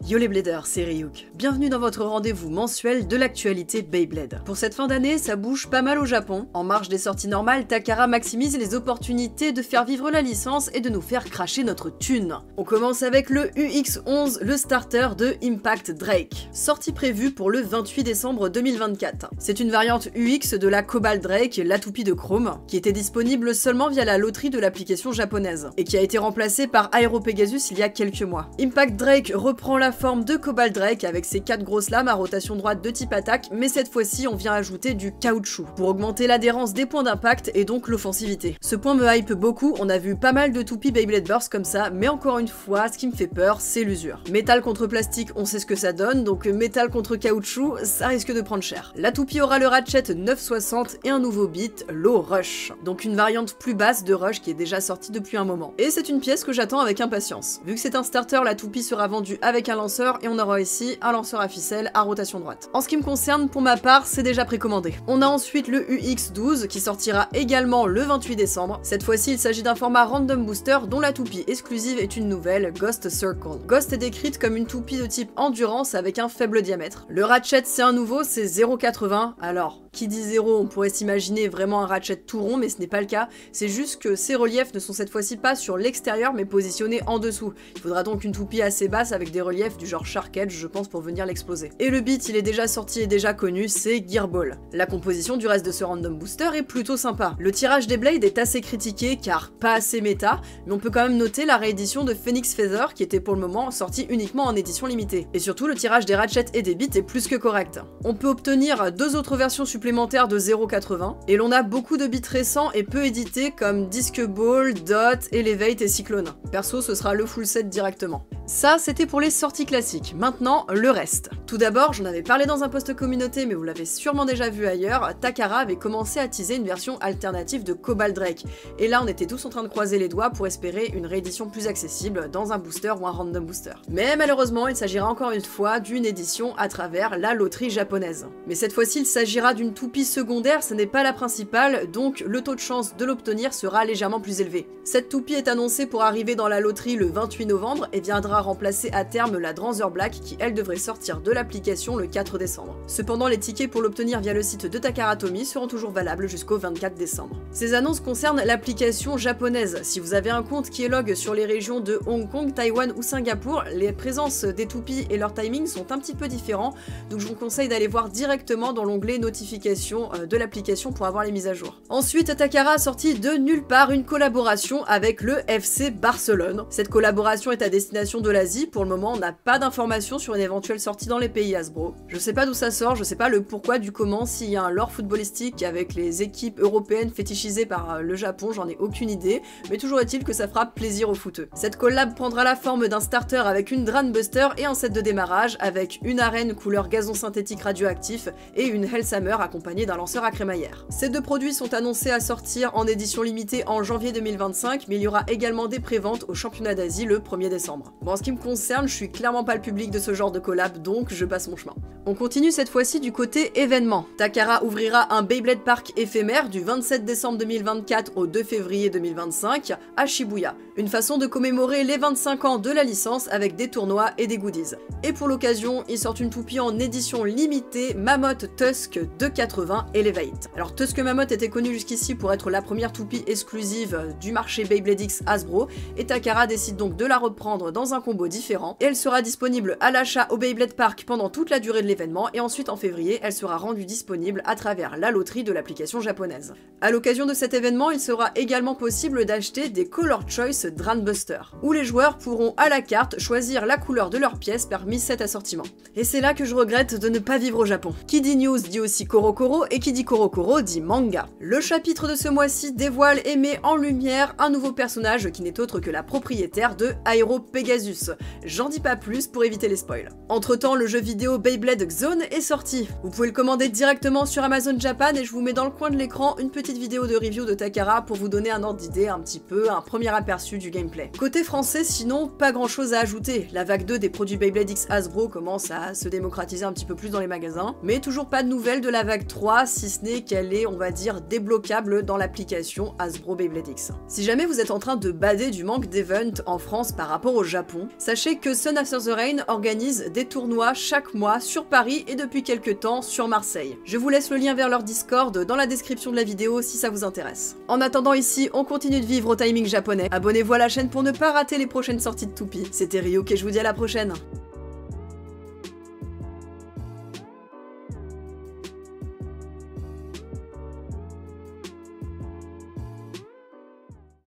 Yo les bladers, c'est Ryuk. Bienvenue dans votre rendez-vous mensuel de l'actualité Beyblade. Pour cette fin d'année, ça bouge pas mal au Japon. En marge des sorties normales, Takara maximise les opportunités de faire vivre la licence et de nous faire cracher notre thune. On commence avec le UX11, le starter de Impact Drake. Sortie prévue pour le 28 décembre 2024. C'est une variante UX de la Cobalt Drake, la toupie de Chrome, qui était disponible seulement via la loterie de l'application japonaise, et qui a été remplacée par Aero Pegasus il y a quelques mois. Impact Drake reprend la forme de Cobalt Drake avec ses 4 grosses lames à rotation droite de type attaque, mais cette fois-ci on vient ajouter du caoutchouc pour augmenter l'adhérence des points d'impact et donc l'offensivité. Ce point me hype beaucoup, on a vu pas mal de toupies Beyblade Burst comme ça, mais encore une fois, ce qui me fait peur, c'est l'usure. Métal contre plastique, on sait ce que ça donne, donc métal contre caoutchouc, ça risque de prendre cher. La toupie aura le ratchet 960 et un nouveau beat, Low Rush, donc une variante plus basse de Rush qui est déjà sortie depuis un moment. Et c'est une pièce que j'attends avec impatience. Vu que c'est un starter, la toupie sera vendue avec un lanceur et on aura ici un lanceur à ficelle à rotation droite. En ce qui me concerne, pour ma part, c'est déjà précommandé. On a ensuite le UX12 qui sortira également le 28 décembre. Cette fois-ci, il s'agit d'un format random booster dont la toupie exclusive est une nouvelle, Ghost Circle. Ghost est décrite comme une toupie de type endurance avec un faible diamètre. Le ratchet, c'est un nouveau, c'est 0,80. Alors, qui dit 0, on pourrait s'imaginer vraiment un ratchet tout rond, mais ce n'est pas le cas. C'est juste que ces reliefs ne sont cette fois-ci pas sur l'extérieur, mais positionnés en dessous. Il faudra donc une toupie assez basse avec des reliefs du genre Shark Edge, je pense, pour venir l'exploser. Et le beat, il est déjà sorti et déjà connu, c'est Gearball. La composition du reste de ce random booster est plutôt sympa. Le tirage des blades est assez critiqué, car pas assez méta, mais on peut quand même noter la réédition de Phoenix Feather, qui était pour le moment sortie uniquement en édition limitée. Et surtout, le tirage des ratchets et des beats est plus que correct. On peut obtenir 2 autres versions supplémentaires de 0,80, et l'on a beaucoup de beats récents et peu édités comme Disc Ball, Dot, Elevate et Cyclone. Perso, ce sera le full set directement. Ça, c'était pour les sorties classiques. Maintenant, le reste. Tout d'abord, j'en avais parlé dans un post communauté, mais vous l'avez sûrement déjà vu ailleurs, Takara avait commencé à teaser une version alternative de Cobalt Drake. Et là, on était tous en train de croiser les doigts pour espérer une réédition plus accessible dans un booster ou un random booster. Mais malheureusement, il s'agira encore une fois d'une édition à travers la loterie japonaise. Mais cette fois-ci, il s'agira d'une toupie secondaire, ce n'est pas la principale, donc le taux de chance de l'obtenir sera légèrement plus élevé. Cette toupie est annoncée pour arriver dans la loterie le 28 novembre et viendra remplacer à terme la Dranzer Black qui elle devrait sortir de l'application le 4 décembre. Cependant, les tickets pour l'obtenir via le site de Takara Tomy seront toujours valables jusqu'au 24 décembre. Ces annonces concernent l'application japonaise. Si vous avez un compte qui est log sur les régions de Hong Kong, Taïwan ou Singapour, les présences des toupies et leur timing sont un petit peu différents, donc je vous conseille d'aller voir directement dans l'onglet notification de l'application pour avoir les mises à jour. Ensuite, Takara a sorti de nulle part une collaboration avec le FC Barcelone. Cette collaboration est à destination de l'Asie. Pour le moment, on n'a pas d'informations sur une éventuelle sortie dans les pays Hasbro. Je sais pas d'où ça sort, je sais pas le pourquoi du comment, s'il y a un lore footballistique avec les équipes européennes fétichisées par le Japon, j'en ai aucune idée, mais toujours est-il que ça fera plaisir aux footeux. Cette collab prendra la forme d'un starter avec une Dran Buster et un set de démarrage avec une arène couleur gazon synthétique radioactif et une Hellhammer accompagnée d'un lanceur à crémaillère. Ces deux produits sont annoncés à sortir en édition limitée en janvier 2025, mais il y aura également des préventes au championnat d'Asie le 1er décembre. Bon, en ce qui me concerne, je suis clairement pas le public de ce genre de collab, donc je passe mon chemin. On continue cette fois-ci du côté événement. Takara ouvrira un Beyblade Park éphémère du 27 décembre 2024 au 2 février 2025 à Shibuya. Une façon de commémorer les 25 ans de la licence avec des tournois et des goodies. Et pour l'occasion, ils sortent une toupie en édition limitée Mammoth Tusk 280 Elevate. Alors Tusk Mammoth était connue jusqu'ici pour être la première toupie exclusive du marché Beyblade X Hasbro, et Takara décide donc de la reprendre dans un combo différent, et elle sera disponible à l'achat au Beyblade Park pendant toute la durée de l'événement, et ensuite en février, elle sera rendue disponible à travers la loterie de l'application japonaise. À l'occasion de cet événement, il sera également possible d'acheter des Color Choice Dran Buster, où les joueurs pourront à la carte choisir la couleur de leur pièce parmi 7 assortiments. Et c'est là que je regrette de ne pas vivre au Japon. Qui dit news dit aussi Korokoro, et qui dit Korokoro dit manga. Le chapitre de ce mois-ci dévoile et met en lumière un nouveau personnage qui n'est autre que la propriétaire de Aero Pegasus. J'en dis pas plus pour éviter les spoils. Entre temps, le jeu vidéo Beyblade Zone est sorti. Vous pouvez le commander directement sur Amazon Japan et je vous mets dans le coin de l'écran une petite vidéo de de review de Takara pour vous donner un ordre d'idée un petit peu, un premier aperçu du gameplay. Côté français, sinon, pas grand chose à ajouter. La vague 2 des produits Beyblade X Hasbro commence à se démocratiser un petit peu plus dans les magasins, mais toujours pas de nouvelles de la vague 3, si ce n'est qu'elle est, on va dire, débloquable dans l'application Hasbro Beyblade X. Si jamais vous êtes en train de bader du manque d'events en France par rapport au Japon, sachez que Sun After the Rain organise des tournois chaque mois sur Paris et depuis quelques temps sur Marseille. Je vous laisse le lien vers leur Discord dans la description de la vidéo si ça vous intéresse. En attendant ici, on continue de vivre au timing japonais. Abonnez-vous à la chaîne pour ne pas rater les prochaines sorties de Toupie. C'était Ryuk et je vous dis à la prochaine.